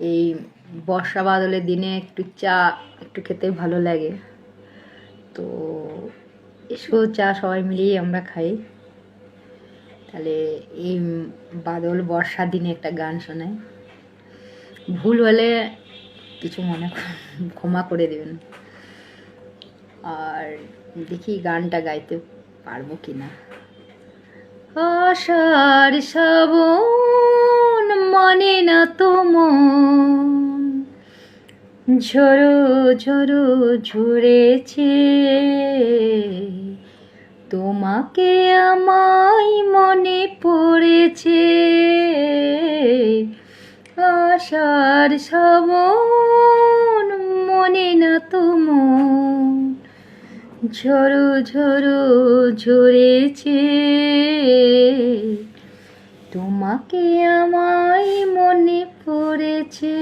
এই বর্ষা বাদলের দিনে একটু চা একটু খেতে ভালো লাগে। তো এসো চা সবাই মিলিয়ে আমরা খাই। তাহলে এই বাদল বর্ষার দিনে একটা গান শোনাই, ভুল হলে কিছু মনে ক্ষমা করে দেবেন। আর দেখি গানটা গাইতে পারবো কিনা। আষাঢ় শ্রাবণ মানে না তো মন, ঝরো ঝরো ঝরেছে, তোমাকে আমায় মনে পড়েছে। আষাঢ় শ্রাবণ মনে না তো মন, ঝরো ঝরো ঝরেছে, তোমাকে আমায় মনে পড়েছে।